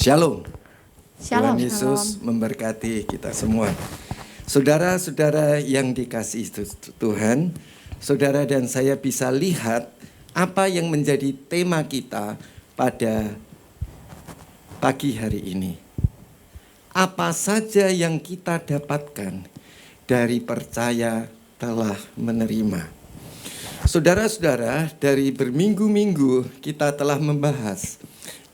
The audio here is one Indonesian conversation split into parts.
Shalom. Shalom. Tuhan Yesus memberkati kita semua. Saudara-saudara yang dikasihi Tuhan, saudara dan saya bisa lihat apa yang menjadi tema kita pada pagi hari ini. Apa saja yang kita dapatkan dari percaya telah menerima. Saudara-saudara, dari berminggu-minggu kita telah membahas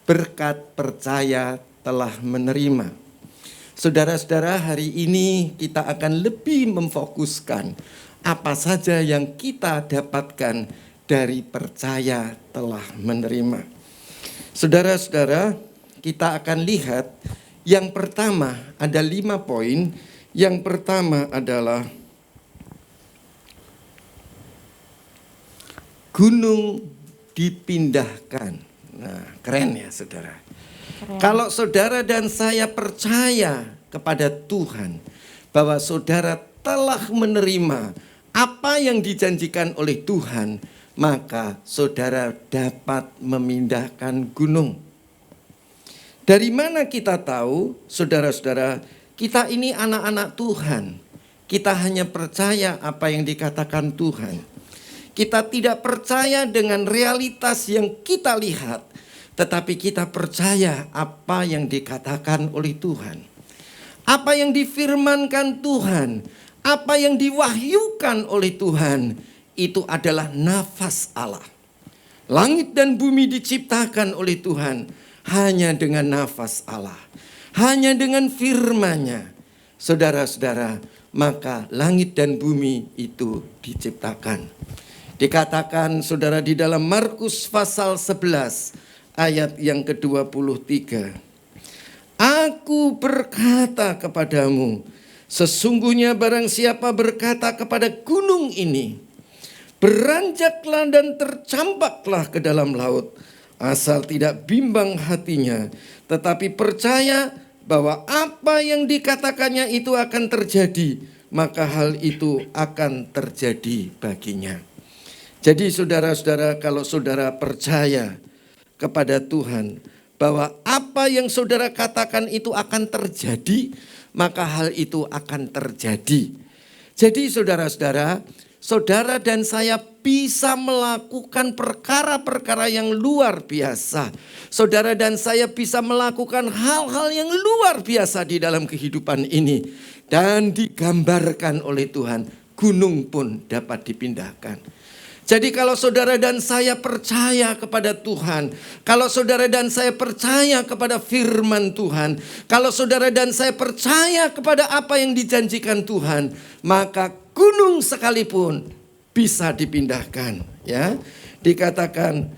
berkat percaya telah menerima. Saudara-saudara, hari ini kita akan lebih memfokuskan apa saja yang kita dapatkan dari percaya telah menerima. Saudara-saudara, kita akan lihat yang pertama ada 5 poin. Yang pertama adalah gunung dipindahkan. Nah, keren ya saudara. Keren. Kalau saudara dan saya percaya kepada Tuhan bahwa saudara telah menerima apa yang dijanjikan oleh Tuhan, maka saudara dapat memindahkan gunung. Dari mana kita tahu, saudara-saudara, kita ini anak-anak Tuhan. Kita hanya percaya apa yang dikatakan Tuhan. Kita tidak percaya dengan realitas yang kita lihat, tetapi kita percaya apa yang dikatakan oleh Tuhan. Apa yang difirmankan Tuhan, apa yang diwahyukan oleh Tuhan, itu adalah nafas Allah. Langit dan bumi diciptakan oleh Tuhan hanya dengan nafas Allah, hanya dengan firman-Nya. Saudara-saudara, maka langit dan bumi itu diciptakan. Dikatakan saudara di dalam Markus pasal 11 ayat yang ke-23. Aku berkata kepadamu, sesungguhnya barang siapa berkata kepada gunung ini, beranjaklah dan tercampaklah ke dalam laut, asal tidak bimbang hatinya, tetapi percaya bahwa apa yang dikatakannya itu akan terjadi, maka hal itu akan terjadi baginya. Jadi saudara-saudara, kalau saudara percaya kepada Tuhan bahwa apa yang saudara katakan itu akan terjadi, maka hal itu akan terjadi. Jadi saudara-saudara, saudara dan saya bisa melakukan perkara-perkara yang luar biasa. Saudara dan saya bisa melakukan hal-hal yang luar biasa di dalam kehidupan ini. Dan digambarkan oleh Tuhan, gunung pun dapat dipindahkan. Jadi kalau saudara dan saya percaya kepada Tuhan, kalau saudara dan saya percaya kepada firman Tuhan, kalau saudara dan saya percaya kepada apa yang dijanjikan Tuhan, maka gunung sekalipun bisa dipindahkan. Ya, dikatakan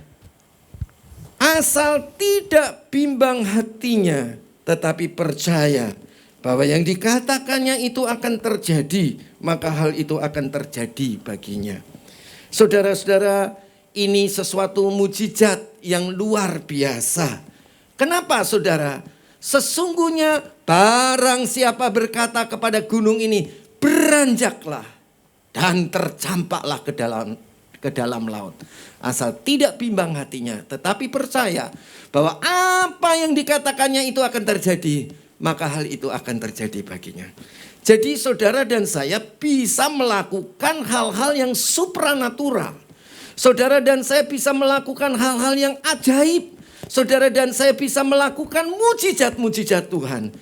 asal tidak bimbang hatinya, tetapi percaya bahwa yang dikatakannya itu akan terjadi, maka hal itu akan terjadi baginya. Saudara-saudara, ini sesuatu mujizat yang luar biasa. Kenapa saudara? Sesungguhnya barang siapa berkata kepada gunung ini, beranjaklah dan tercampaklah ke dalam laut. Asal tidak bimbang hatinya, tetapi percaya bahwa apa yang dikatakannya itu akan terjadi, maka hal itu akan terjadi baginya. Jadi saudara dan saya bisa melakukan hal-hal yang supranatural. Saudara dan saya bisa melakukan hal-hal yang ajaib. Saudara dan saya bisa melakukan mujizat-mujizat Tuhan.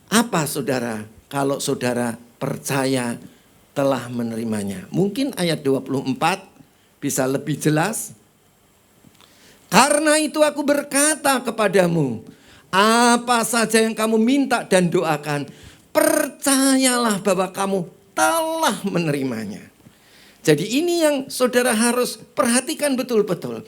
Apa saudara? Kalau saudara percaya telah menerimanya. Mungkin ayat 24 bisa lebih jelas. Karena itu aku berkata kepadamu, apa saja yang kamu minta dan doakan, percayalah bahwa kamu telah menerimanya. Jadi ini yang saudara harus perhatikan betul-betul.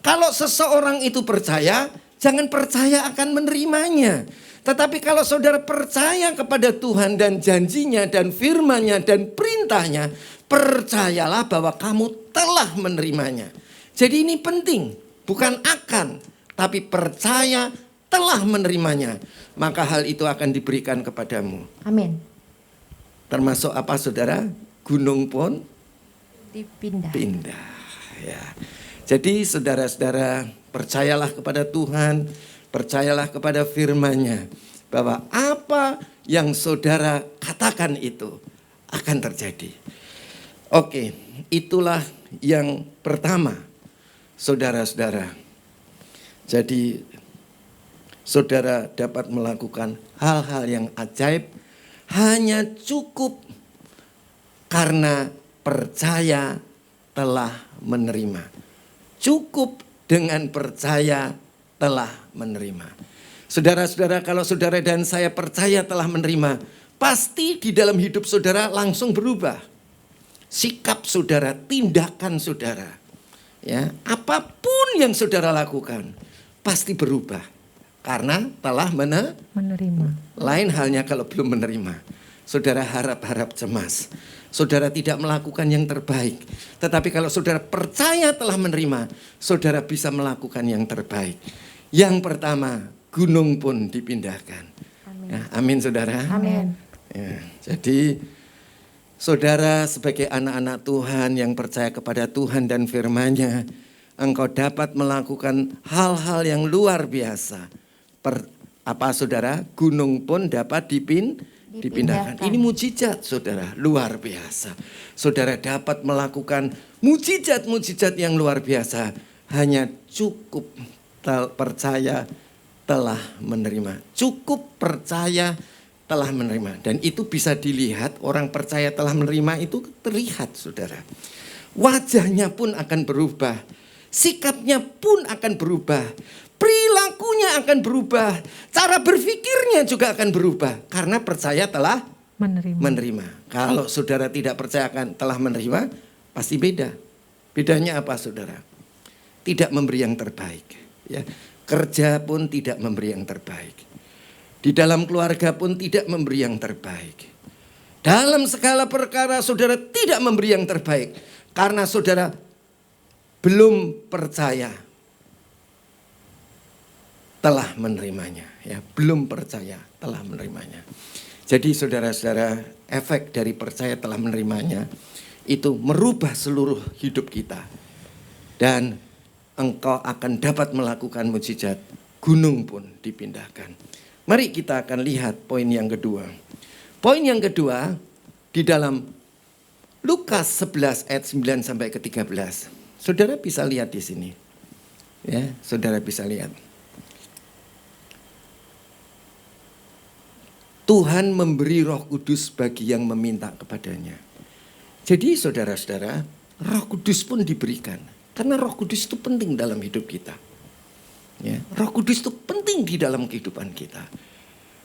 Kalau seseorang itu percaya, jangan percaya akan menerimanya. Tetapi kalau saudara percaya kepada Tuhan dan janjinya dan firman-Nya dan perintahnya, percayalah bahwa kamu telah menerimanya. Jadi ini penting, bukan akan, tapi percaya telah menerimanya, maka hal itu akan diberikan kepadamu. Amin. Termasuk apa saudara? Gunung pun Dipindah. Ya. Jadi saudara-saudara percayalah kepada Tuhan Percayalah kepada firman-Nya bahwa apa yang saudara katakan itu akan terjadi. Oke, itulah yang pertama, saudara-saudara. Jadi saudara dapat melakukan hal-hal yang ajaib hanya cukup karena percaya telah menerima. Cukup dengan percaya telah menerima. Saudara-saudara, kalau saudara dan saya percaya telah menerima, pasti di dalam hidup saudara langsung berubah. Sikap saudara, tindakan saudara, ya, apapun yang saudara lakukan pasti berubah karena telah menerima. Lain halnya kalau belum menerima. Saudara harap-harap cemas. Saudara tidak melakukan yang terbaik. Tetapi kalau saudara percaya telah menerima, saudara bisa melakukan yang terbaik. Yang pertama, gunung pun dipindahkan. Amin. Ya, amin saudara. Amin. Ya, jadi saudara sebagai anak-anak Tuhan yang percaya kepada Tuhan dan firman-Nya, engkau dapat melakukan hal-hal yang luar biasa. Saudara? Gunung pun dapat dipindahkan. Ini mujizat saudara, luar biasa. Saudara dapat melakukan mujizat-mujizat yang luar biasa. Hanya cukup percaya telah menerima. Cukup percaya telah menerima. Dan itu bisa dilihat, orang percaya telah menerima itu terlihat saudara. Wajahnya pun akan berubah. Sikapnya pun akan berubah. Perilakunya akan berubah. Cara berpikirnya juga akan berubah. Karena percaya telah menerima. Kalau saudara tidak percaya akan telah menerima, pasti beda. Bedanya apa saudara? Tidak memberi yang terbaik. Ya, kerja pun tidak memberi yang terbaik. Di dalam keluarga pun tidak memberi yang terbaik. Dalam segala perkara saudara tidak memberi yang terbaik. Karena saudara belum percaya telah menerimanya. Ya, belum percaya telah menerimanya. Jadi saudara-saudara, efek dari percaya telah menerimanya itu merubah seluruh hidup kita. Dan engkau akan dapat melakukan mujizat, gunung pun dipindahkan. Mari kita akan lihat poin yang kedua. Poin yang kedua di dalam Lukas 11 ayat 9 sampai ke 13. Saudara bisa lihat di sini. Ya, saudara bisa lihat. Tuhan memberi Roh Kudus bagi yang meminta kepadanya. Jadi saudara-saudara, Roh Kudus pun diberikan. Karena Roh Kudus itu penting dalam hidup kita. Ya, Roh Kudus itu penting di dalam kehidupan kita.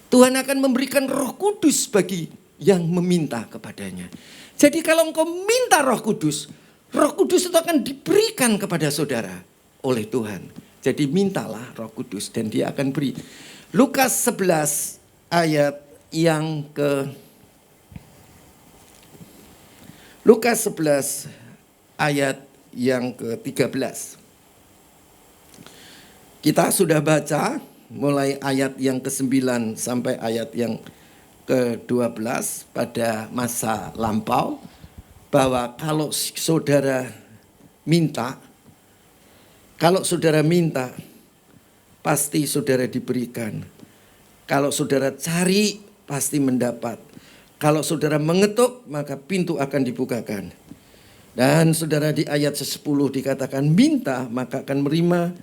Tuhan akan memberikan Roh Kudus bagi yang meminta kepadanya. Jadi kalau engkau minta Roh Kudus itu akan diberikan kepada saudara oleh Tuhan. Jadi mintalah Roh Kudus dan Dia akan beri. Lukas 11 ayat yang ke Lukas 11 ayat yang ke-13. Kita sudah baca mulai ayat yang ke-9 sampai ayat yang ke-12 pada masa lampau. Bahwa kalau saudara minta, pasti saudara diberikan. Kalau saudara cari, pasti mendapat. Kalau saudara mengetuk, maka pintu akan dibukakan. Dan saudara di ayat 10 dikatakan minta maka akan menerima,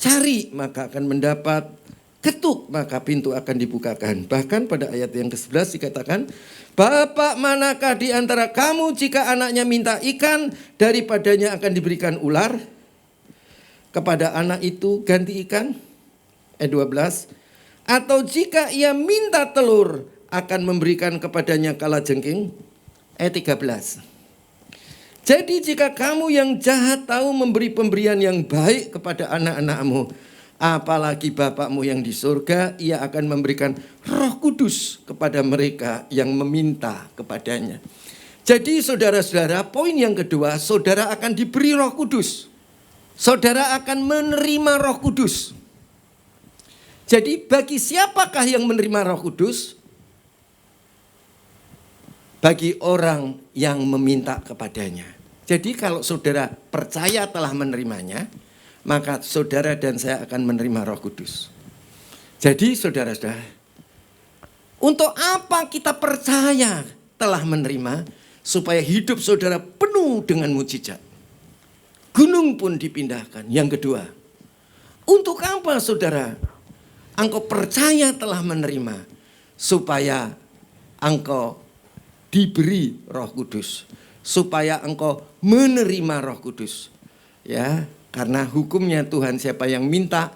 cari maka akan mendapat, ketuk maka pintu akan dibukakan. Bahkan pada ayat yang ke-11 dikatakan, Bapak manakah di antara kamu jika anaknya minta ikan, daripadanya akan diberikan ular? Kepada anak itu ganti ikan. Ayat 12. Atau jika ia minta telur, akan memberikan kepadanya kalajengking. Ayat 13. Jadi jika kamu yang jahat tahu memberi pemberian yang baik kepada anak-anakmu, apalagi Bapakmu yang di surga, Ia akan memberikan Roh Kudus kepada mereka yang meminta kepadanya. Jadi saudara-saudara, poin yang kedua, saudara akan diberi Roh Kudus. Saudara akan menerima Roh Kudus. Jadi bagi siapakah yang menerima Roh Kudus? Bagi orang yang meminta kepadanya. Jadi kalau saudara percaya telah menerimanya, maka saudara dan saya akan menerima Roh Kudus. Jadi saudara-saudara, untuk apa kita percaya telah menerima? Supaya hidup saudara penuh dengan mujizat. Gunung pun dipindahkan. Yang kedua, untuk apa saudara engkau percaya telah menerima? Supaya engkau diberi Roh Kudus. Supaya engkau menerima Roh Kudus. Ya, karena hukumnya Tuhan, siapa yang minta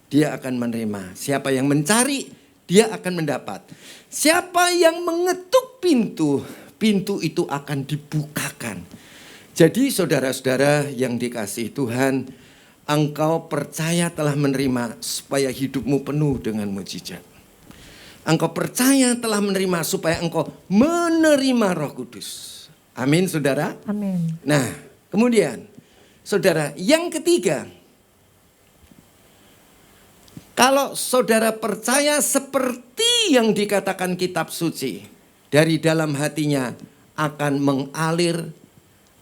dia akan menerima. Siapa yang mencari dia akan mendapat. Siapa yang mengetuk pintu, pintu itu akan dibukakan. Jadi saudara-saudara yang dikasihi Tuhan, engkau percaya telah menerima supaya hidupmu penuh dengan mujizat. Engkau percaya telah menerima supaya engkau menerima Roh Kudus. Amin saudara. Amin. Nah kemudian saudara yang ketiga, kalau saudara percaya seperti yang dikatakan kitab suci, dari dalam hatinya akan mengalir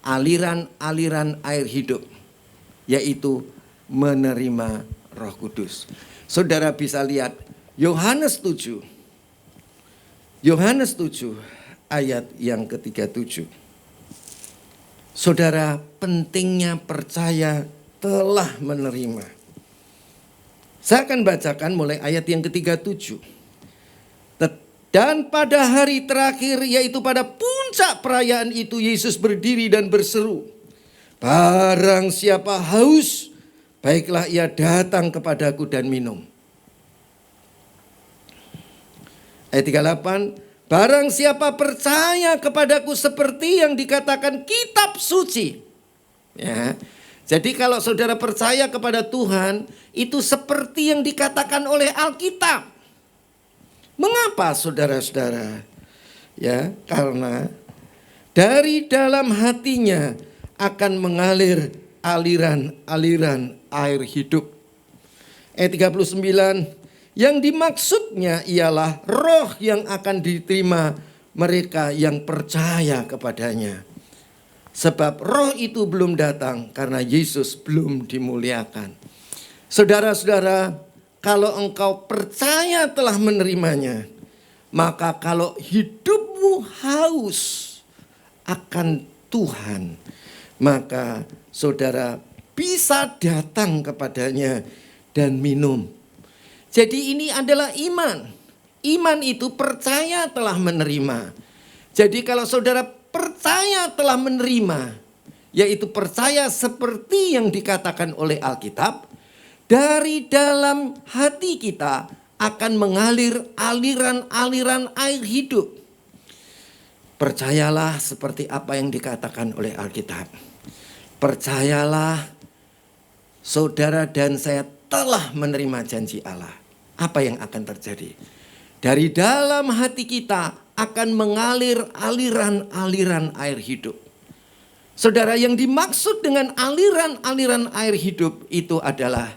aliran-aliran air hidup, yaitu menerima Roh Kudus. Saudara bisa lihat Yohanes 7 ayat yang ke-37. Saudara, pentingnya percaya telah menerima. Saya akan bacakan mulai ayat yang ke-37. Dan pada hari terakhir, yaitu pada puncak perayaan itu, Yesus berdiri dan berseru, barang siapa haus, baiklah ia datang kepadaku dan minum. Ayat 38, barang siapa percaya kepadaku seperti yang dikatakan kitab suci. Ya, jadi kalau saudara percaya kepada Tuhan, itu seperti yang dikatakan oleh Alkitab. Mengapa saudara-saudara? Ya, karena dari dalam hatinya akan mengalir aliran-aliran air hidup. Ayat 39, yang dimaksudnya ialah roh yang akan diterima mereka yang percaya kepadanya. Sebab roh itu belum datang karena Yesus belum dimuliakan. Saudara-saudara, kalau engkau percaya telah menerimanya, maka kalau hidupmu haus akan Tuhan, maka saudara bisa datang kepadanya dan minum. Jadi ini adalah iman. Iman itu percaya telah menerima. Jadi kalau saudara percaya telah menerima, yaitu percaya seperti yang dikatakan oleh Alkitab, dari dalam hati kita akan mengalir aliran-aliran air hidup. Percayalah seperti apa yang dikatakan oleh Alkitab. Percayalah saudara dan saya telah menerima janji Allah. Apa yang akan terjadi? Dari dalam hati kita akan mengalir aliran-aliran air hidup. Saudara, yang dimaksud dengan aliran-aliran air hidup itu adalah,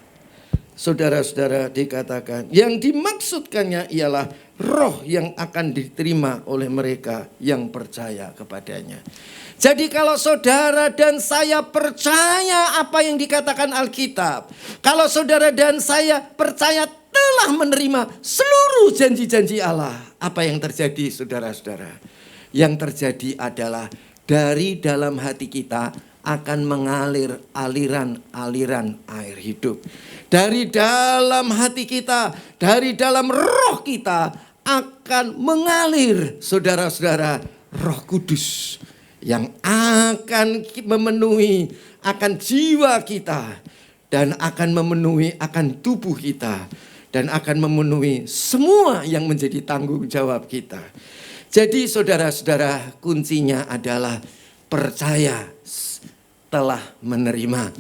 saudara-saudara, dikatakan yang dimaksudkannya ialah roh yang akan diterima oleh mereka yang percaya kepadanya. Jadi kalau saudara dan saya percaya apa yang dikatakan Alkitab, kalau saudara dan saya percaya telah menerima seluruh janji-janji Allah, apa yang terjadi saudara-saudara? Yang terjadi adalah dari dalam hati kita akan mengalir aliran-aliran air hidup. Dari dalam hati kita, dari dalam roh kita akan mengalir, saudara-saudara, Roh Kudus yang akan memenuhi akan jiwa kita dan akan memenuhi akan tubuh kita dan akan memenuhi semua yang menjadi tanggung jawab kita. Jadi saudara-saudara, kuncinya adalah percaya telah menerima.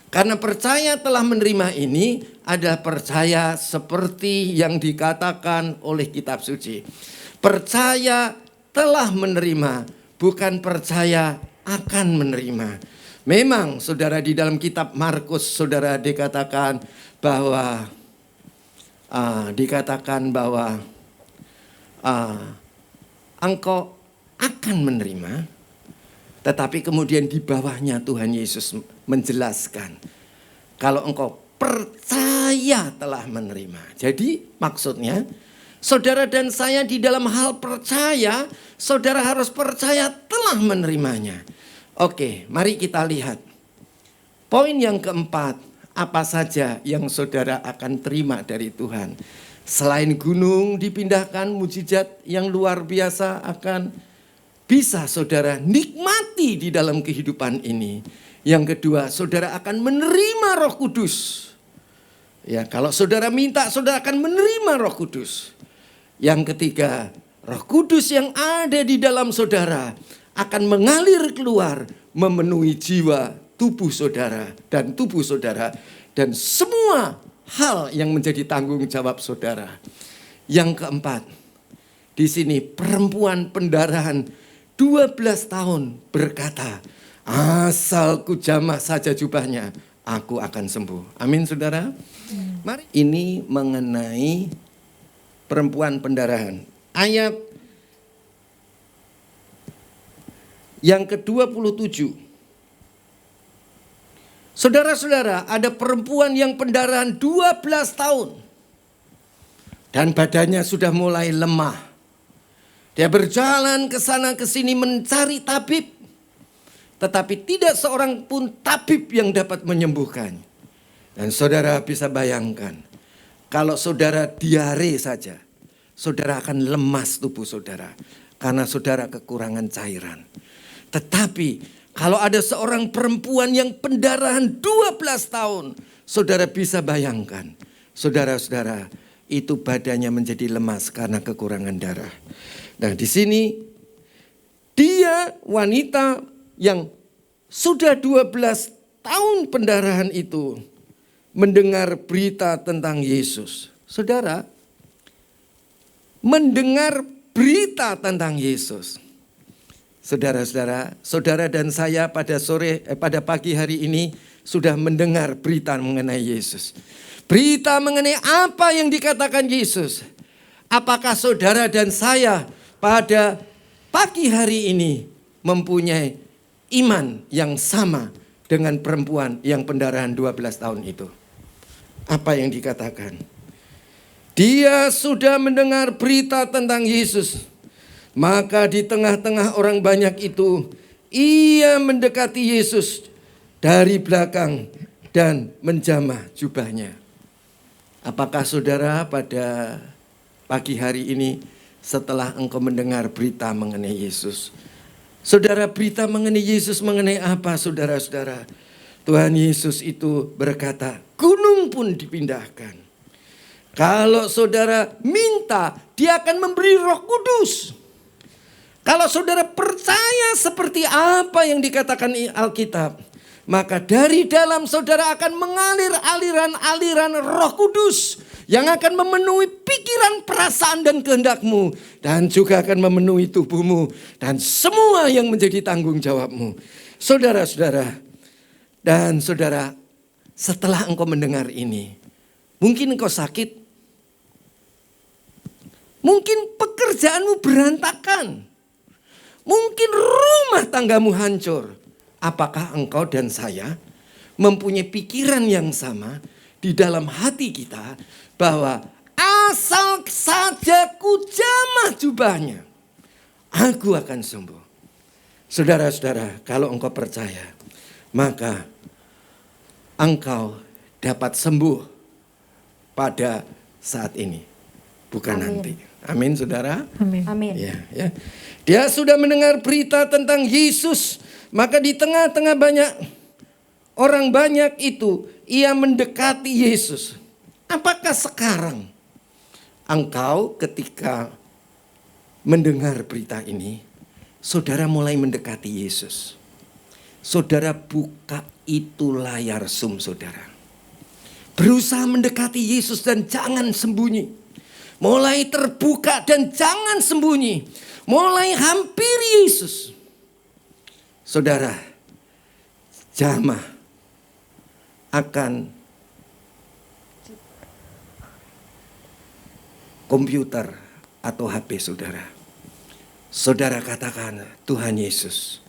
Karena percaya telah menerima ini adalah percaya seperti yang dikatakan oleh kitab suci. Percaya telah menerima, bukan percaya akan menerima. Memang saudara, di dalam kitab Markus saudara dikatakan bahwa engkau akan menerima. Tetapi kemudian di bawahnya Tuhan Yesus menjelaskan, kalau engkau percaya telah menerima. Jadi maksudnya, saudara dan saya di dalam hal percaya, saudara harus percaya telah menerimanya. Oke, mari kita lihat. Poin yang keempat, apa saja yang saudara akan terima dari Tuhan. Selain gunung dipindahkan, mujizat yang luar biasa akan bisa saudara nikmati di dalam kehidupan ini. Yang kedua, saudara akan menerima Roh Kudus. Ya, kalau saudara minta, saudara akan menerima Roh Kudus. Yang ketiga, Roh Kudus yang ada di dalam saudara akan mengalir keluar, memenuhi jiwa, tubuh saudara dan tubuh saudara dan semua hal yang menjadi tanggung jawab saudara. Yang keempat, di sini perempuan pendarahan 12 tahun berkata, asal ku jamah saja jubahnya, aku akan sembuh. Amin saudara. Mari ini mengenai perempuan pendarahan. Ayat yang ke-27. Saudara-saudara, ada perempuan yang pendarahan 12 tahun. Dan badannya sudah mulai lemah. Dia berjalan ke sana ke sini mencari tabib. Tetapi tidak seorang pun tabib yang dapat menyembuhkan. Dan saudara bisa bayangkan. Kalau saudara diare saja. Saudara akan lemas tubuh saudara. Karena saudara kekurangan cairan. Tetapi kalau ada seorang perempuan yang pendarahan 12 tahun. Saudara bisa bayangkan. Saudara-saudara itu badannya menjadi lemas karena kekurangan darah. Nah di sini dia wanita yang sudah 12 tahun pendarahan itu mendengar berita tentang Yesus. Saudara, mendengar berita tentang Yesus. Saudara-saudara, saudara dan saya pada pagi hari ini sudah mendengar berita mengenai Yesus. Berita mengenai apa yang dikatakan Yesus. Apakah saudara dan saya pada pagi hari ini mempunyai iman yang sama dengan perempuan yang pendarahan 12 tahun itu? Apa yang dikatakan? Dia sudah mendengar berita tentang Yesus. Maka di tengah-tengah orang banyak itu, ia mendekati Yesus dari belakang dan menjamah jubahnya. Apakah saudara pada pagi hari ini setelah engkau mendengar berita mengenai Yesus? Saudara, berita mengenai Yesus mengenai apa saudara-saudara? Tuhan Yesus itu berkata, gunung pun dipindahkan. Kalau saudara minta, dia akan memberi Roh Kudus. Kalau saudara percaya seperti apa yang dikatakan Alkitab, maka dari dalam saudara akan mengalir aliran-aliran Roh Kudus yang akan memenuhi pikiran, perasaan dan kehendakmu. Dan juga akan memenuhi tubuhmu dan semua yang menjadi tanggung jawabmu. Saudara-saudara dan saudara, setelah engkau mendengar ini, mungkin engkau sakit. Mungkin pekerjaanmu berantakan. Mungkin rumah tanggamu hancur. Apakah engkau dan saya mempunyai pikiran yang sama di dalam hati kita bahwa asal saja ku jamah jubahnya, aku akan sembuh. Saudara-saudara, kalau engkau percaya, maka engkau dapat sembuh pada saat ini, bukan nanti. Amin, saudara. Amin. Ya. Dia sudah mendengar berita tentang Yesus, maka di tengah-tengah orang banyak itu, ia mendekati Yesus. Apakah sekarang engkau ketika mendengar berita ini, saudara mulai mendekati Yesus? Saudara buka itu layar Zoom saudara. Berusaha mendekati Yesus dan jangan sembunyi. Mulai terbuka dan jangan sembunyi. Mulai hampiri Yesus. Saudara, jamah akan komputer atau HP saudara. Saudara katakan, Tuhan Yesus,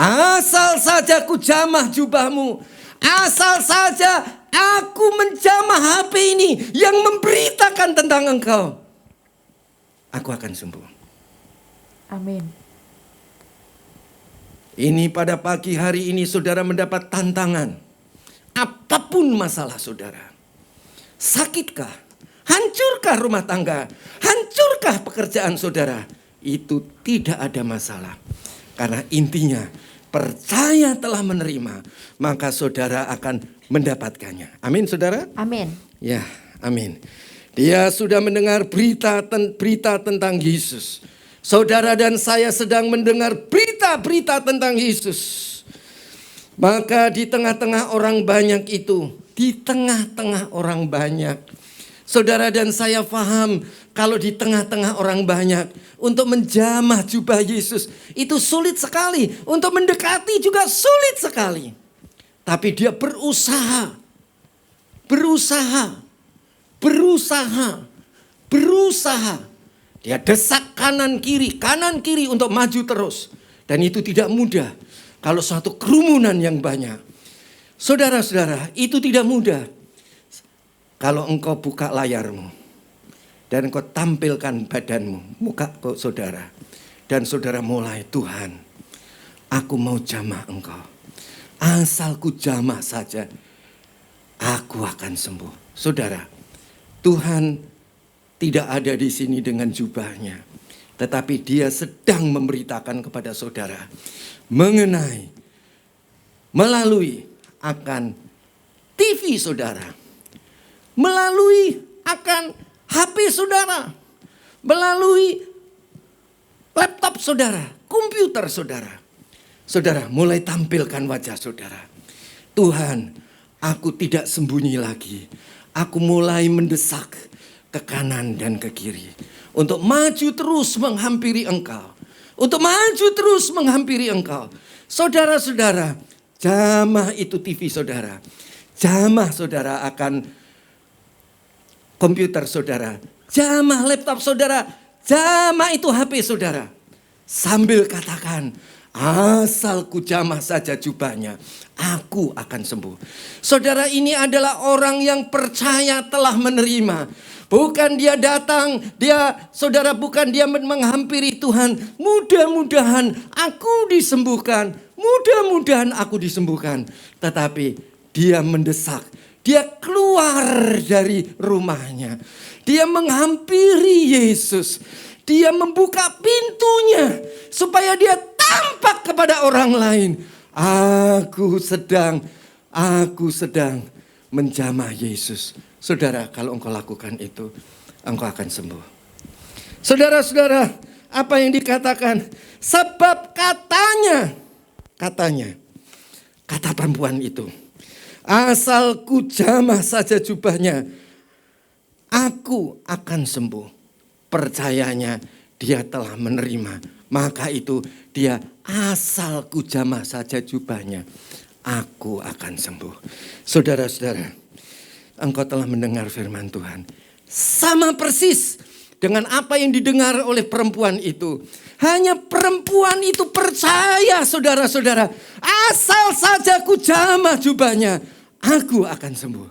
Asal saja ku jamah jubahmu, asal saja aku menjamah HP ini yang memberitakan tentang engkau, aku akan sembuh. Amin. Ini pada pagi hari ini saudara mendapat tantangan. Apapun masalah saudara. Sakitkah? Hancurkah rumah tangga? Hancurkah pekerjaan saudara? Itu tidak ada masalah. Karena intinya percaya telah menerima, maka saudara akan mendapatkannya. Amin saudara? Amin. Ya, amin. Dia sudah mendengar berita tentang Yesus. Saudara dan saya sedang mendengar berita-berita tentang Yesus. Maka di tengah-tengah orang banyak itu, di tengah-tengah orang banyak, saudara dan saya paham kalau di tengah-tengah orang banyak, untuk menjamah jubah Yesus itu sulit sekali, untuk mendekati juga sulit sekali. Tapi dia berusaha. Dia desak kanan kiri untuk maju terus. Dan itu tidak mudah kalau suatu kerumunan yang banyak. Saudara-saudara, itu tidak mudah. Kalau engkau buka layarmu dan engkau tampilkan badanmu, muka kau saudara. Dan saudara mulai, Tuhan, aku mau jamah engkau. Asal ku jamah saja, aku akan sembuh. Saudara, Tuhan tidak ada di sini dengan jubahnya. Tetapi dia sedang memberitakan kepada saudara melalui akan TV saudara, melalui akan HP saudara, melalui laptop saudara, komputer saudara. Saudara mulai tampilkan wajah saudara. Tuhan, aku tidak sembunyi lagi. Aku mulai mendesak ke kanan dan ke kiri. Untuk maju terus menghampiri engkau. Untuk maju terus menghampiri engkau. Saudara-saudara, jamah itu TV saudara. Jamah saudara akan komputer saudara. Jamah laptop saudara. Jamah itu HP saudara. Sambil katakan, asal ku jamah saja jubahnya, aku akan sembuh. Saudara, ini adalah orang yang percaya telah menerima. Bukan dia datang, bukan dia menghampiri Tuhan. Mudah-mudahan aku disembuhkan. Mudah-mudahan aku disembuhkan. Tetapi dia mendesak. Dia keluar dari rumahnya. Dia menghampiri Yesus. Dia membuka pintunya supaya dia tampak kepada orang lain. Aku sedang menjamah Yesus. Saudara, kalau engkau lakukan itu, engkau akan sembuh. Saudara-saudara, apa yang dikatakan? Sebab kata perempuan itu, asal ku jamah saja jubahnya, aku akan sembuh. Percayanya dia telah menerima. Maka itu dia, asal ku jamah saja jubahnya, aku akan sembuh. Saudara-saudara, engkau telah mendengar firman Tuhan. Sama persis dengan apa yang didengar oleh perempuan itu. Hanya perempuan itu percaya, saudara-saudara. Asal saja ku jamah jubahnya, aku akan sembuh.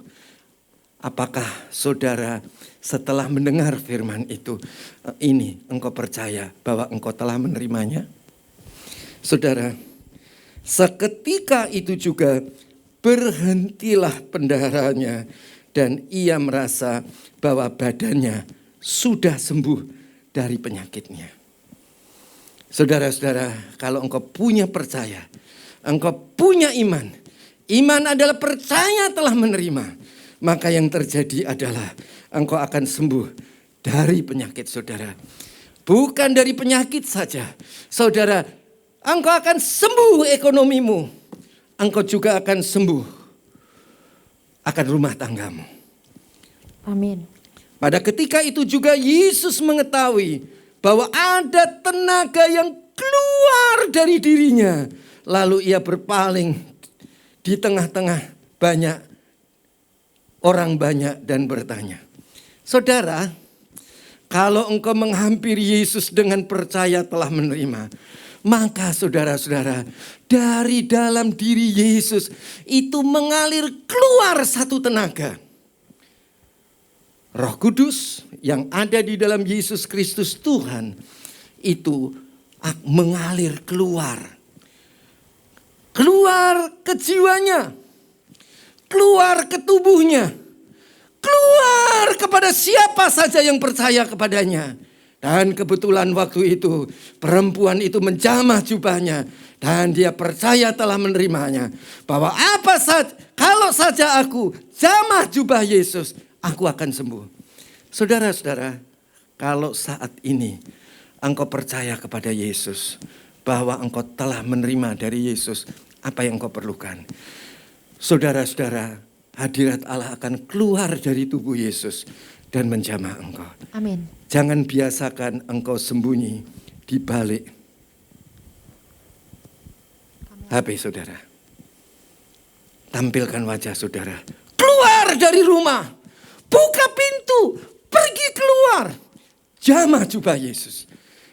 Apakah saudara setelah mendengar firman itu, ini engkau percaya bahwa engkau telah menerimanya? Saudara, seketika itu juga berhentilah pendaharanya dan ia merasa bahwa badannya sudah sembuh dari penyakitnya. Saudara-saudara, kalau engkau punya percaya, engkau punya iman. Iman adalah percaya telah menerima. Maka yang terjadi adalah engkau akan sembuh dari penyakit saudara. Bukan dari penyakit saja. Saudara, engkau akan sembuh ekonomimu. Engkau juga akan sembuh akan rumah tanggamu. Amin. Pada ketika itu juga Yesus mengetahui bahwa ada tenaga yang keluar dari dirinya. Lalu ia berpaling di tengah-tengah orang banyak dan bertanya. Saudara, kalau engkau menghampiri Yesus dengan percaya telah menerima, Maka saudara-saudara, dari dalam diri Yesus itu mengalir keluar satu tenaga. Roh Kudus yang ada di dalam Yesus Kristus Tuhan itu mengalir keluar. Keluar ke jiwanya, keluar ke tubuhnya, keluar kepada siapa saja yang percaya kepadanya. Dan kebetulan waktu itu perempuan itu menjamah jubahnya dan dia percaya telah menerimanya. Bahwa kalau saja aku jamah jubah Yesus, aku akan sembuh. Saudara-saudara, kalau saat ini engkau percaya kepada Yesus, bahwa engkau telah menerima dari Yesus apa yang engkau perlukan. Saudara-saudara, hadirat Allah akan keluar dari tubuh Yesus dan menjamah engkau. Amin. Jangan biasakan engkau sembunyi di balik HP saudara. Tampilkan wajah saudara. Keluar dari rumah. Buka pintu. Pergi keluar. Jamah jubah Yesus.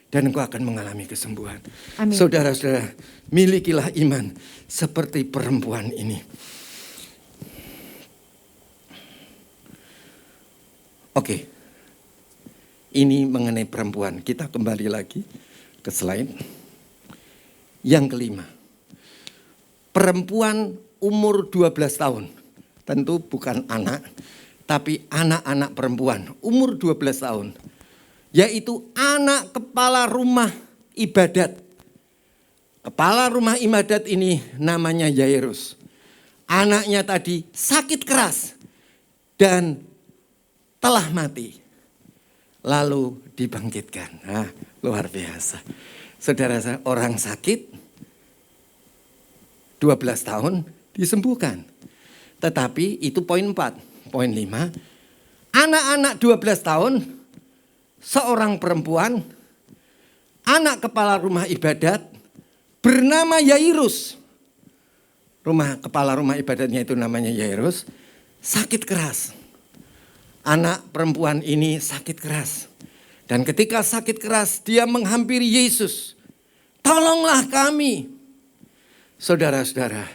Dan engkau akan mengalami kesembuhan. Amin. Saudara-saudara, milikilah iman seperti perempuan ini. Oke. Ini mengenai perempuan. Kita kembali lagi ke slide. Yang kelima. Perempuan umur 12 tahun. Tentu bukan anak, tapi anak-anak perempuan umur 12 tahun. Yaitu anak kepala rumah ibadat. Kepala rumah ibadat ini namanya Yairus. Anaknya tadi sakit keras dan telah mati. Lalu dibangkitkan. Nah, luar biasa. Saudara, orang sakit 12 tahun disembuhkan. Tetapi itu poin 4. Poin 5. Anak-anak 12 tahun, seorang perempuan, anak kepala rumah ibadat, bernama Yairus. Kepala rumah ibadatnya itu namanya Yairus, sakit keras. Anak perempuan ini sakit keras. Dan ketika sakit keras, dia menghampiri Yesus. Tolonglah kami. Saudara-saudara.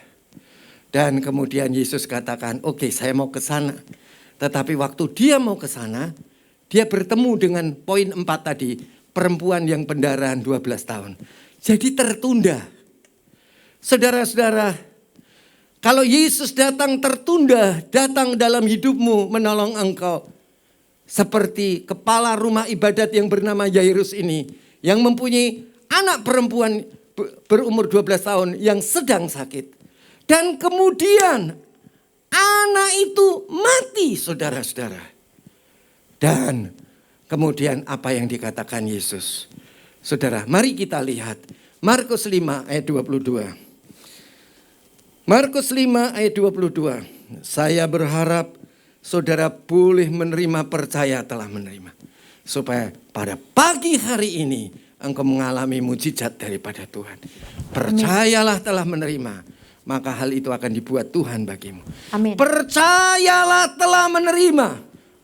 Dan kemudian Yesus katakan, oke, saya mau ke sana. Tetapi waktu dia mau ke sana, dia bertemu dengan poin 4 tadi. Perempuan yang pendarahan 12 tahun. Jadi tertunda. Saudara-saudara, kalau Yesus datang tertunda, datang dalam hidupmu menolong engkau. Seperti kepala rumah ibadat yang bernama Yairus ini. Yang mempunyai anak perempuan berumur 12 tahun yang sedang sakit. Dan kemudian anak itu mati, saudara-saudara. Dan kemudian apa yang dikatakan Yesus. Saudara, mari kita lihat. Markus 5 ayat 22. Markus 5 ayat 22. Saya berharap saudara boleh menerima, percaya telah menerima. Supaya pada pagi hari ini engkau mengalami mujizat daripada Tuhan. Percayalah telah menerima. Maka hal itu akan dibuat Tuhan bagimu. Amin. Percayalah telah menerima.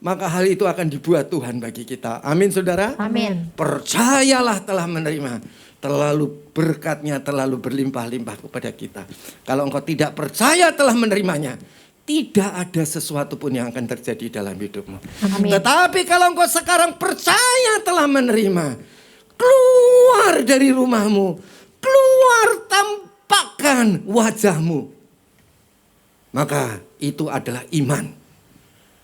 Maka hal itu akan dibuat Tuhan bagi kita. Amin saudara. Amin. Percayalah telah menerima. Terlalu berkatnya terlalu berlimpah-limpah kepada kita. Kalau engkau tidak percaya telah menerimanya, tidak ada sesuatu pun yang akan terjadi dalam hidupmu. Amin. Tetapi kalau engkau sekarang percaya telah menerima, keluar dari rumahmu, keluar tampakkan wajahmu. Maka itu adalah iman.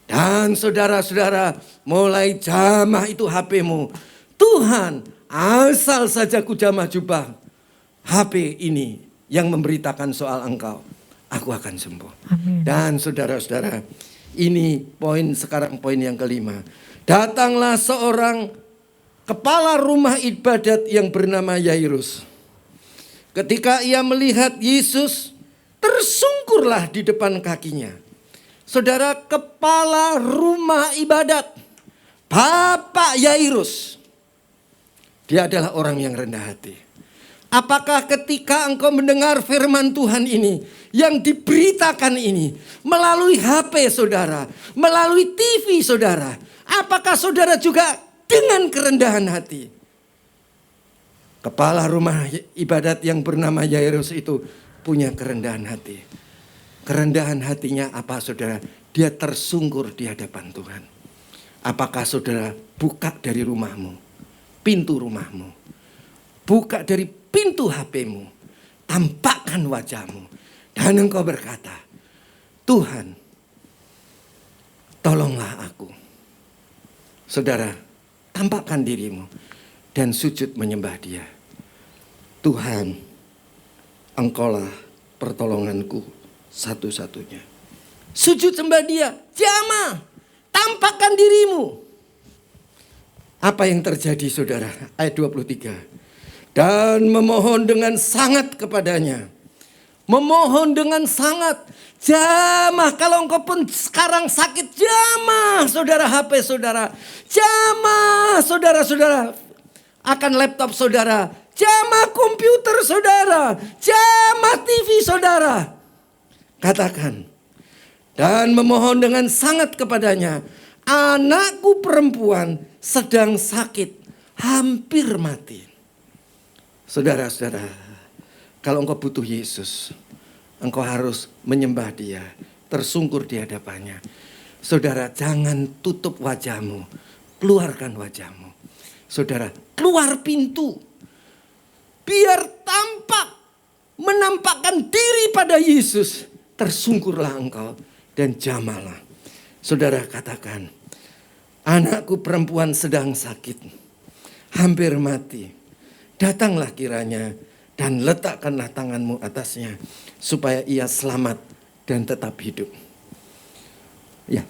Dan saudara-saudara, mulai jamah itu HP-mu. Tuhan, asal saja ku jamah jubah HP ini yang memberitakan soal engkau, aku akan sembuh. Amin. Dan saudara-saudara, ini sekarang poin yang kelima. Datanglah seorang kepala rumah ibadat yang bernama Yairus. Ketika ia melihat Yesus, tersungkurlah di depan kakinya. Saudara, kepala rumah ibadat, Bapak Yairus, dia adalah orang yang rendah hati. Apakah ketika engkau mendengar firman Tuhan ini, yang diberitakan ini, melalui HP saudara, melalui TV saudara, apakah saudara juga dengan kerendahan hati? Kepala rumah ibadat yang bernama Yairus itu punya kerendahan hati. Kerendahan hatinya apa saudara? Dia tersungkur di hadapan Tuhan. Apakah saudara buka dari rumahmu, pintu rumahmu, buka dari pintu HP-mu, tampakkan wajahmu, dan engkau berkata, Tuhan, tolonglah aku. Saudara, tampakkan dirimu dan sujud menyembah Dia. Tuhan, Engkaulah pertolonganku satu-satunya. Sujud sembah Dia, jamaah, tampakkan dirimu. Apa yang terjadi saudara? Ayat 23. Dan memohon dengan sangat kepadanya. Memohon dengan sangat. Jamah, kalau engkau pun sekarang sakit, jamah saudara HP saudara. Jamah saudara-saudara akan laptop saudara. Jamah komputer saudara. Jamah TV saudara. Katakan. Dan memohon dengan sangat kepadanya. Anakku perempuan sedang sakit, hampir mati. Saudara-saudara, kalau engkau butuh Yesus, engkau harus menyembah Dia, tersungkur di hadapannya. Saudara, jangan tutup wajahmu, keluarkan wajahmu. Saudara, keluar pintu. Biar tampak, menampakkan diri pada Yesus. Tersungkurlah engkau dan jamalah. Saudara katakan, anakku perempuan sedang sakit, hampir mati. Datanglah kiranya dan letakkanlah tanganmu atasnya, supaya ia selamat dan tetap hidup. Ya,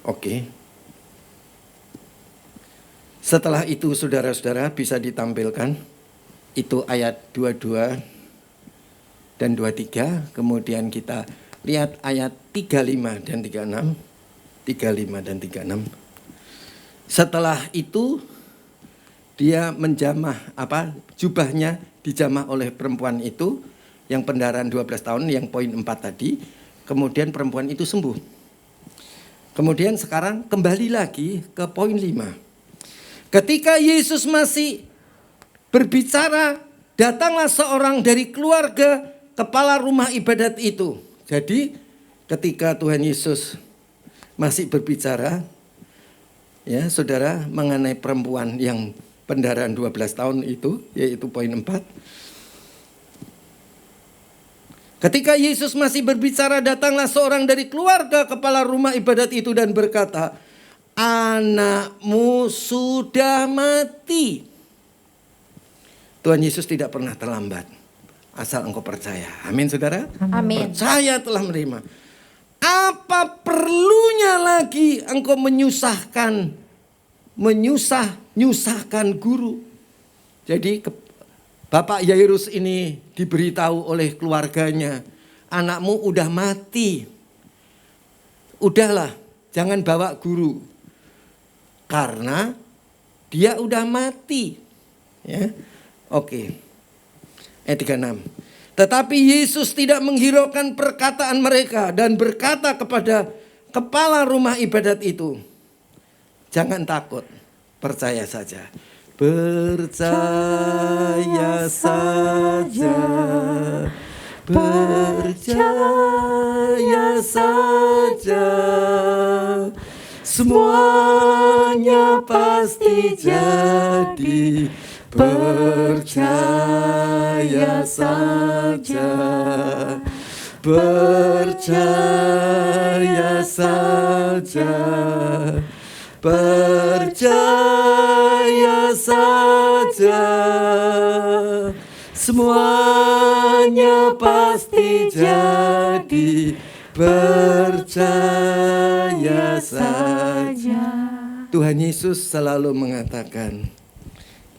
oke. Setelah itu saudara-saudara bisa ditampilkan. Itu ayat 22 dan 23. Kemudian kita lihat ayat 35 dan 36. 35 dan 36. Setelah itu dia menjamah jubahnya dijamah oleh perempuan itu yang pendarahan 12 tahun yang poin 4 tadi. Kemudian perempuan itu sembuh. Kemudian sekarang kembali lagi ke poin 5. Ketika Yesus masih berbicara, datanglah seorang dari keluarga kepala rumah ibadat itu. Jadi ketika Tuhan Yesus masih berbicara, ya saudara, mengenai perempuan yang pendarahan 12 tahun itu, yaitu poin 4. Ketika Yesus masih berbicara, datanglah seorang dari keluarga kepala rumah ibadat itu dan berkata, anakmu sudah mati. Tuhan Yesus tidak pernah terlambat, asal engkau percaya. Amin saudara? Amin. Percaya telah menerima. Apa perlunya lagi engkau menyusahkan guru? Jadi Bapak Yairus ini diberitahu oleh keluarganya, anakmu udah mati. Udahlah, jangan bawa guru. Karena dia udah mati. Ya. Oke. Ayat 36. Tetapi Yesus tidak menghiraukan perkataan mereka dan berkata kepada kepala rumah ibadat itu, jangan takut, percaya saja. Percaya saja, percaya saja, semuanya pasti jadi. Percaya saja, percaya saja, percaya saja, semuanya pasti jadi. Percaya saja. Tuhan Yesus selalu mengatakan,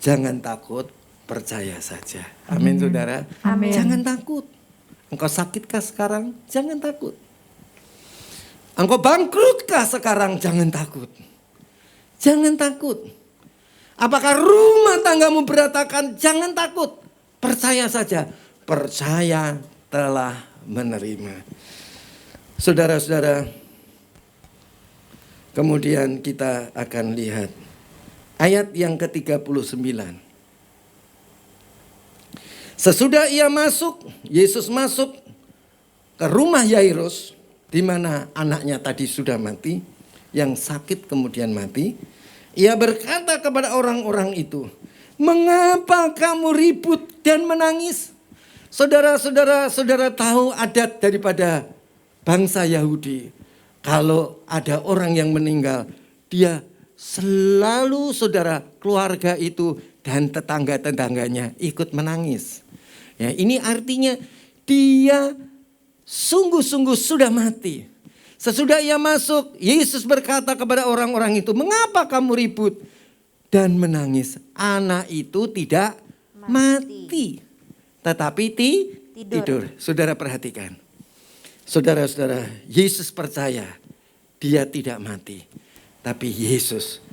jangan takut, percaya saja. Amin saudara. Amin. Jangan takut. Engkau sakitkah sekarang? Jangan takut. Engkau bangkrutkah sekarang? Jangan takut. Jangan takut. Apakah rumah tanggamu berantakan? Jangan takut. Percaya saja. Percaya telah menerima. Saudara-saudara, kemudian kita akan lihat ayat yang ke-39. Sesudah Yesus masuk ke rumah Yairus, di mana anaknya tadi sudah mati, yang sakit kemudian mati. Ia berkata kepada orang-orang itu, "Mengapa kamu ribut dan menangis?" Saudara tahu adat daripada bangsa Yahudi. Kalau ada orang yang meninggal, dia selalu keluarga itu dan tetangga-tetangganya ikut menangis. Ya, ini artinya dia sungguh-sungguh sudah mati. Sesudah ia masuk, Yesus berkata kepada orang-orang itu, "Mengapa kamu ribut dan menangis? Anak itu tidak mati, tetapi tidur." Saudara perhatikan. Saudara-saudara, Yesus percaya dia tidak mati. Tapi Yesus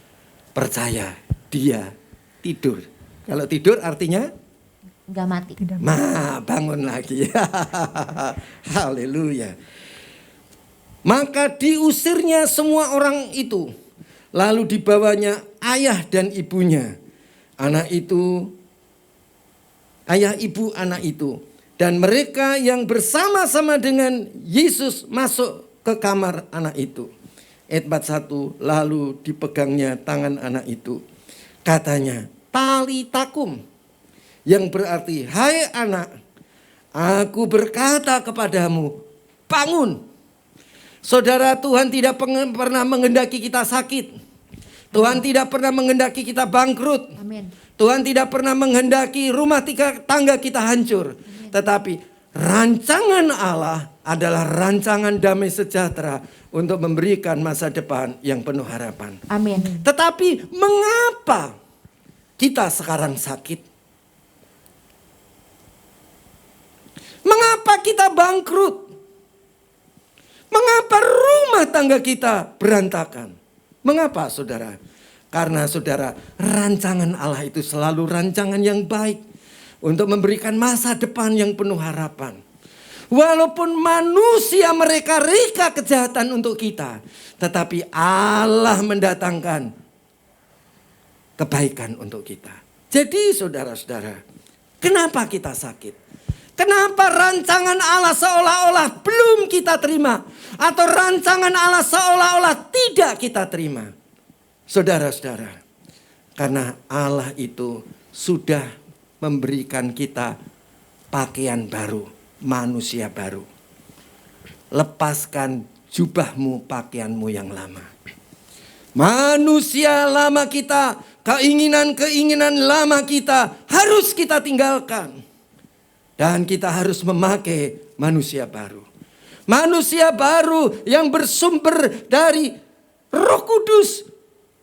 percaya dia tidur. Kalau tidur artinya? Enggak mati. Bangun lagi. Haleluya. Maka diusirnya semua orang itu. Lalu dibawanya ayah dan ibunya. Ayah ibu anak itu. Dan mereka yang bersama-sama dengan Yesus masuk ke kamar anak itu. Ayat 41, lalu dipegangnya tangan anak itu. Katanya, "Talitakum," yang berarti, "Hai anak, aku berkata kepadamu, bangun." Saudara, Tuhan tidak pernah menghendaki kita sakit. Tuhan tidak pernah menghendaki kita bangkrut. Amin. Tuhan tidak pernah menghendaki rumah tangga kita hancur. Amin. Tetapi rancangan Allah adalah rancangan damai sejahtera untuk memberikan masa depan yang penuh harapan. Amin. Tetapi mengapa kita sekarang sakit? Mengapa kita bangkrut? Mengapa rumah tangga kita berantakan? Mengapa, saudara? Karena saudara, rancangan Allah itu selalu rancangan yang baik untuk memberikan masa depan yang penuh harapan. Walaupun manusia mereka reka kejahatan untuk kita, tetapi Allah mendatangkan kebaikan untuk kita. Jadi saudara-saudara, kenapa kita sakit? Kenapa rancangan Allah seolah-olah belum kita terima? Atau rancangan Allah seolah-olah tidak kita terima? Saudara-saudara, karena Allah itu sudah memberikan kita pakaian baru, manusia baru. Lepaskan jubahmu, pakaianmu yang lama. Manusia lama kita, keinginan-keinginan lama kita harus kita tinggalkan. Dan kita harus memakai manusia baru. Manusia baru yang bersumber dari Roh Kudus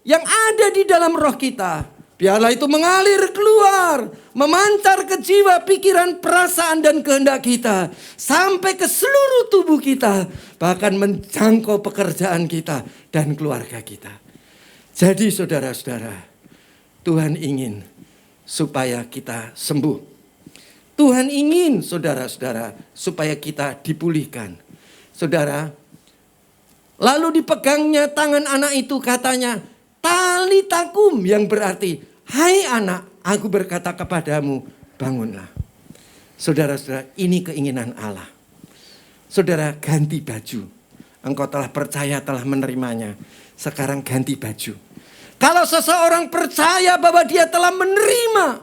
yang ada di dalam roh kita. Biarlah itu mengalir keluar, memancar ke jiwa, pikiran, perasaan dan kehendak kita. Sampai ke seluruh tubuh kita. Bahkan menjangkau pekerjaan kita dan keluarga kita. Jadi saudara-saudara, Tuhan ingin supaya kita sembuh. Tuhan ingin saudara-saudara supaya kita dipulihkan. Saudara, lalu dipegangnya tangan anak itu, katanya, "Talitakum," yang berarti, "Hai anak, aku berkata kepadamu, bangunlah." Saudara-saudara, ini keinginan Allah. Saudara, ganti baju. Engkau telah percaya, telah menerimanya. Sekarang ganti baju. Kalau seseorang percaya bahwa dia telah menerima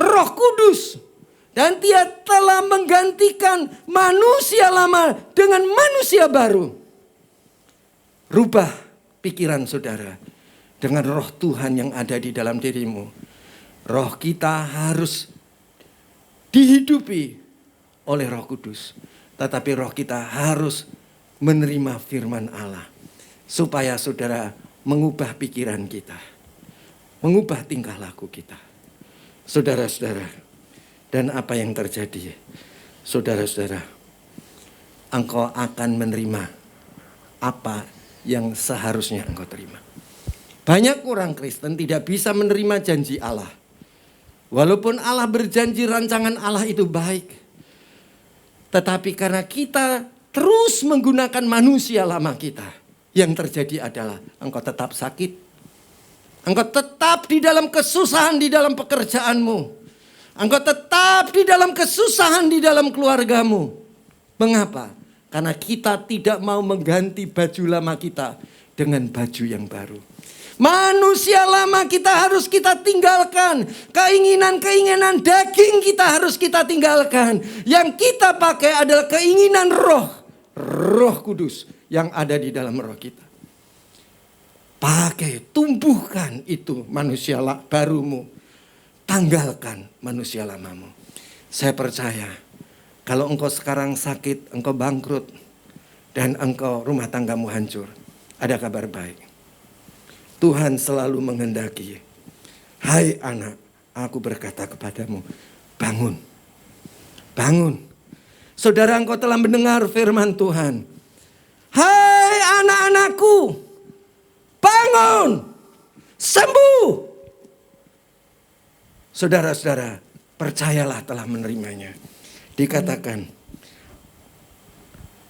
Roh Kudus, dan dia telah menggantikan manusia lama dengan manusia baru. Rubah pikiran saudara dengan roh Tuhan yang ada di dalam dirimu. Roh kita harus dihidupi oleh Roh Kudus. Tetapi roh kita harus menerima firman Allah. Supaya saudara mengubah pikiran kita. Mengubah tingkah laku kita. Saudara-saudara. Dan apa yang terjadi? Saudara-saudara, engkau akan menerima apa yang seharusnya engkau terima. Banyak orang Kristen tidak bisa menerima janji Allah. Walaupun Allah berjanji rancangan Allah itu baik. Tetapi karena kita terus menggunakan manusia lama kita. Yang terjadi adalah engkau tetap sakit. Engkau tetap di dalam kesusahan di dalam pekerjaanmu. Engkau tetap di dalam kesusahan di dalam keluargamu. Mengapa? Karena kita tidak mau mengganti baju lama kita dengan baju yang baru. Manusia lama kita harus kita tinggalkan. Keinginan-keinginan daging kita harus kita tinggalkan. Yang kita pakai adalah keinginan Roh Kudus yang ada di dalam roh kita. Pakai, tumbuhkan itu manusia barumu. Tanggalkan manusia lamamu. Saya percaya kalau engkau sekarang sakit, engkau bangkrut, dan engkau rumah tanggamu hancur, ada kabar baik. Tuhan selalu menghendaki, hai anak, aku berkata kepadamu, bangun. Bangun. Saudara, engkau telah mendengar firman Tuhan. Hai anak-anakku, bangun, sembuh. Saudara-saudara, percayalah telah menerimanya. Dikatakan,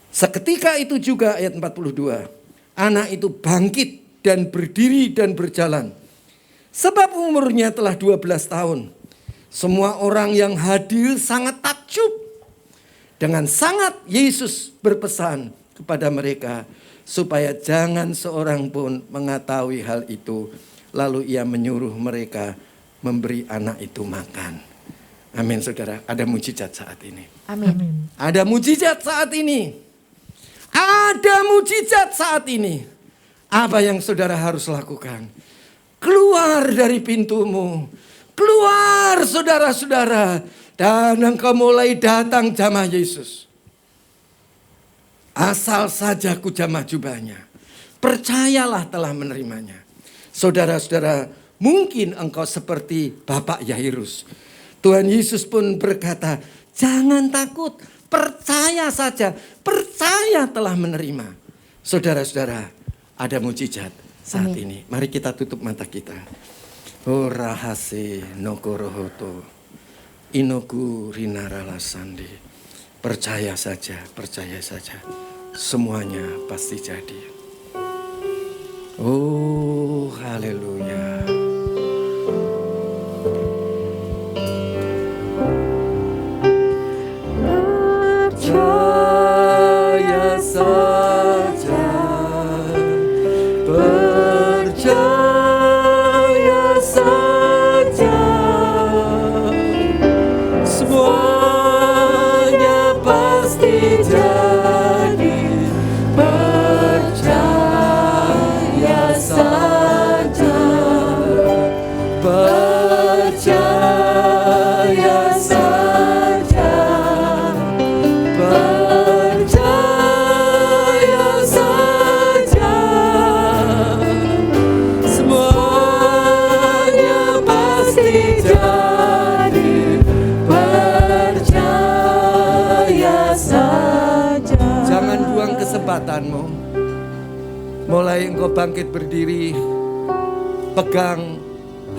seketika itu juga ayat 42, anak itu bangkit dan berdiri dan berjalan. Sebab umurnya telah 12 tahun. Semua orang yang hadir sangat takjub. Dengan sangat Yesus berpesan kepada mereka supaya jangan seorang pun mengetahui hal itu. Lalu ia menyuruh mereka memberi anak itu makan. Amin, saudara. Ada mujizat saat ini. Amin. Ada mujizat saat ini. Ada mujizat saat ini. Apa yang saudara harus lakukan? Keluar dari pintumu. Keluar, saudara-saudara. Dan engkau mulai datang jamah Yesus. Asal saja ku jamah jubahnya. Percayalah telah menerimanya. Saudara-saudara, mungkin engkau seperti Bapak Yairus. Tuhan Yesus pun berkata, jangan takut, percaya saja. Percaya telah menerima. Saudara-saudara, ada mujizat saat ini. Mari kita tutup mata kita. Oh rahase nokorohoto, inoku rinarala sandi. Percaya saja, percaya saja. Semuanya pasti jadi. Oh haleluya. Percaya saja, percaya saja, semuanya pasti jadi. Percaya saja, percaya saja, percaya saja, semuanya pasti jadi. Percaya saja. Jangan buang kesempatanmu. Mulai engkau bangkit berdiri, pegang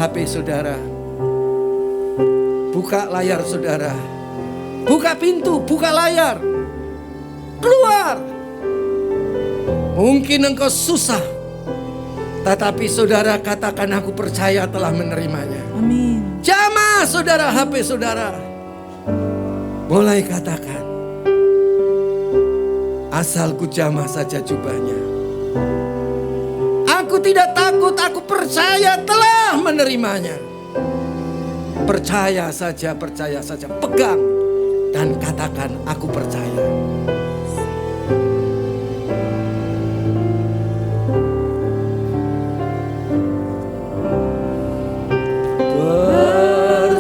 HP saudara, buka layar saudara, buka pintu, buka layar, keluar. Mungkin engkau susah, tetapi saudara katakan aku percaya telah menerimanya. Amin. Jamah saudara HP saudara, mulai katakan, asal ku jamah saja jubahnya. Aku tidak takut, aku percaya telah menerimanya. Percaya saja, pegang dan katakan aku percaya.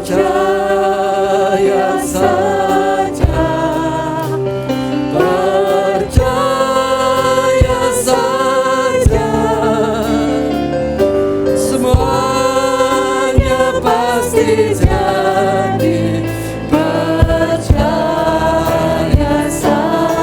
Percaya saja, percaya saja, semuanya pasti jadi. Percaya saja.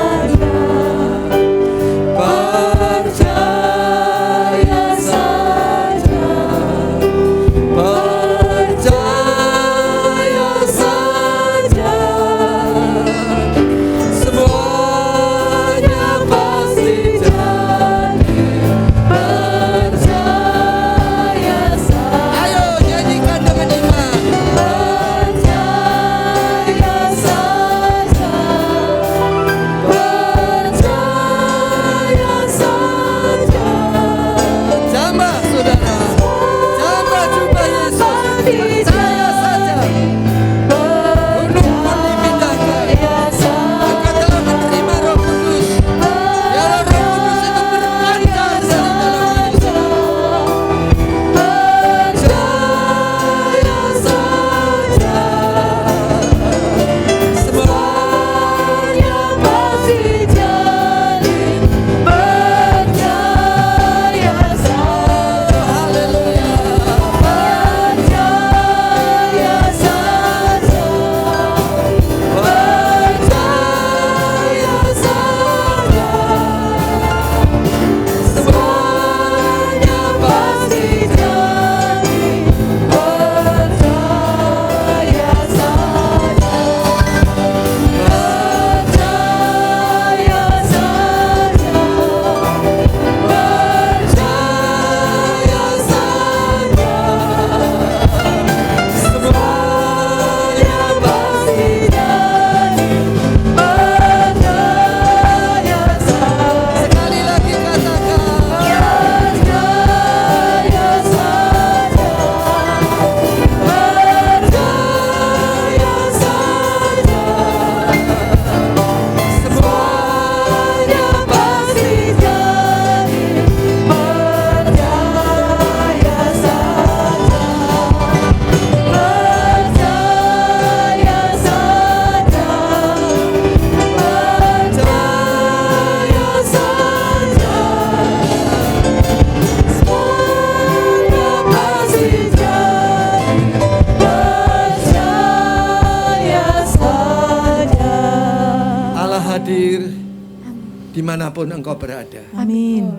dimanapun engkau berada. Amin.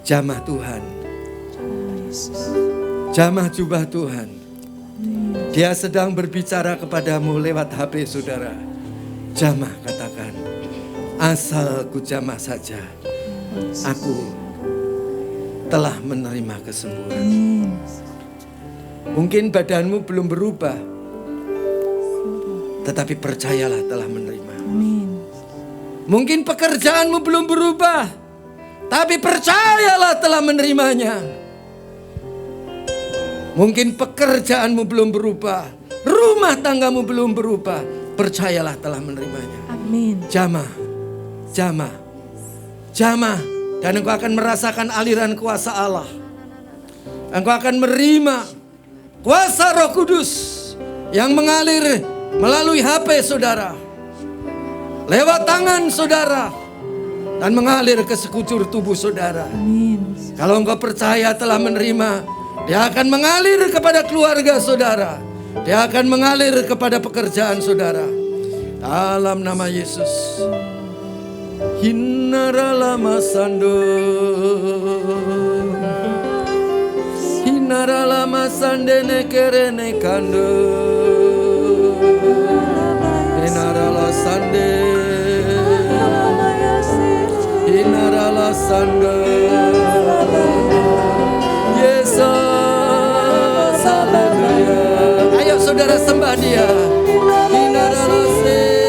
Jamah Tuhan, jamah jubah Tuhan. Dia sedang berbicara kepadamu lewat HP saudara. Jamah, katakan, asal ku jamah saja, aku telah menerima kesembuhan. Mungkin badanmu belum berubah, tetapi percayalah telah menerima. Mungkin pekerjaanmu belum berubah, tapi percayalah telah menerimanya. Mungkin pekerjaanmu belum berubah, rumah tanggamu belum berubah, percayalah telah menerimanya. Amin. Jamah, jamah, jamah. Dan engkau akan merasakan aliran kuasa Allah. Engkau akan menerima kuasa Roh Kudus yang mengalir melalui HP saudara, lewat tangan saudara, dan mengalir ke sekujur tubuh saudara. Amin. Kalau engkau percaya telah menerima, dia akan mengalir kepada keluarga saudara. Dia akan mengalir kepada pekerjaan saudara. Dalam nama Yesus. Hinaralama sando, hinaralama sandene kerene kando, hinarala sande, hinarala sando, Yesus, haleluya. Ayo saudara sembah Dia. Hinarala se.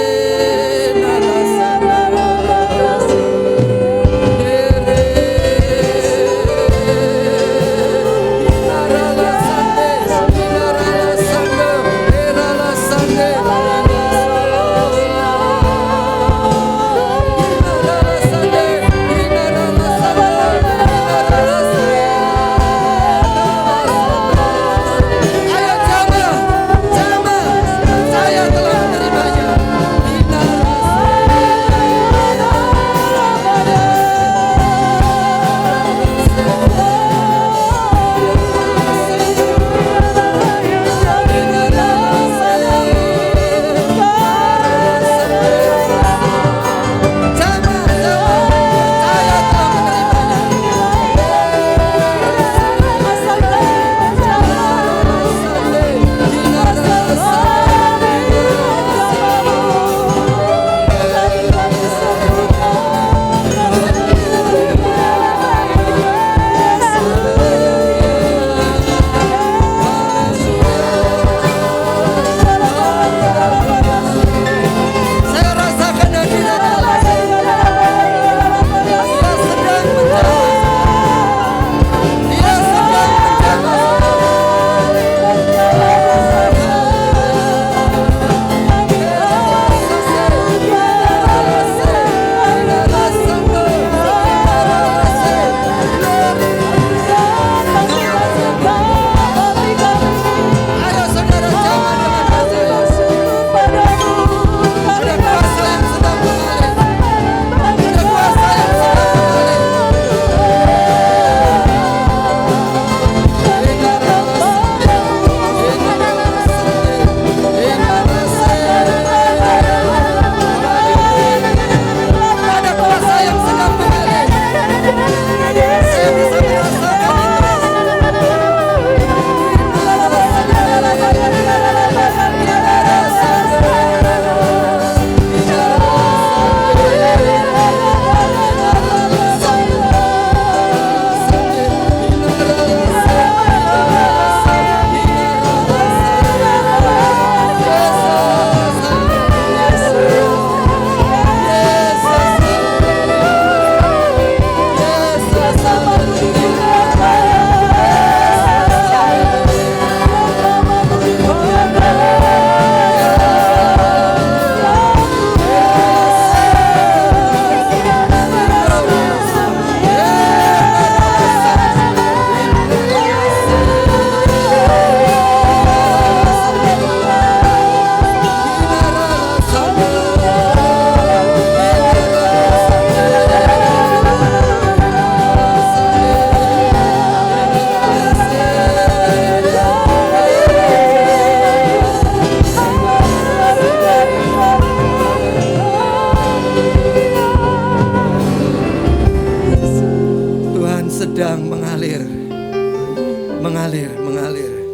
mengalir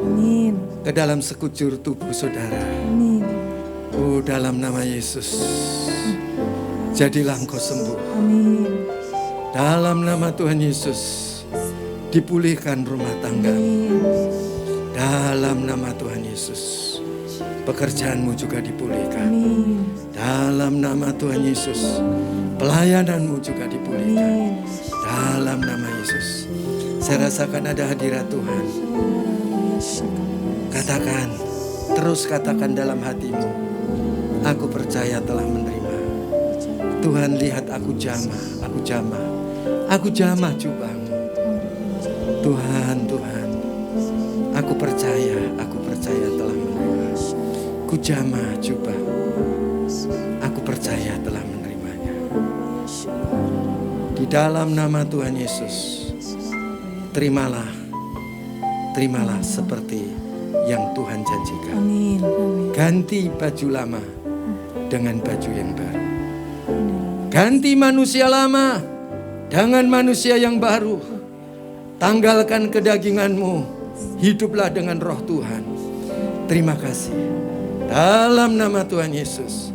Amin. ke dalam sekujur tubuh saudara. Amin. Oh, dalam nama Yesus, jadilah engkau sembuh. Amin. Dalam nama Tuhan Yesus, dipulihkan rumah tangga. Amin. Dalam nama Tuhan Yesus, pekerjaanmu juga dipulihkan. Amin. Dalam nama Tuhan Yesus, pelayananmu juga dipulihkan. Amin. Dalam nama Yesus, saya rasakan ada hadirat Tuhan. Katakan, terus katakan dalam hatimu, aku percaya telah menerima. Tuhan, lihat aku jamah, aku jamah jubahmu. Tuhan, aku percaya telah menerima. Ku jamah jubah, aku percaya telah menerimanya. Di dalam nama Tuhan Yesus, terimalah seperti yang Tuhan janjikan. Amin. Ganti baju lama dengan baju yang baru. Ganti manusia lama dengan manusia yang baru. Tanggalkan kedaginganmu, hiduplah dengan roh Tuhan. Terima kasih. Dalam nama Tuhan Yesus.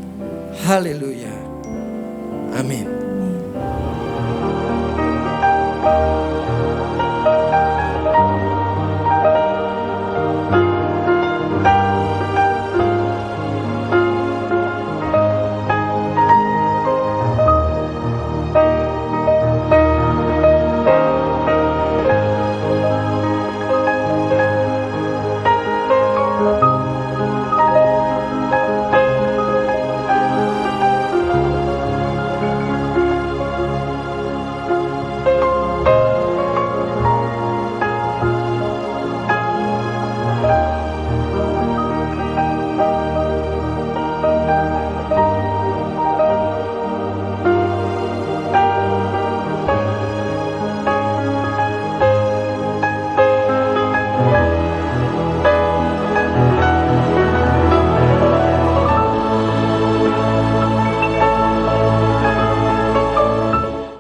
Haleluya. Amin.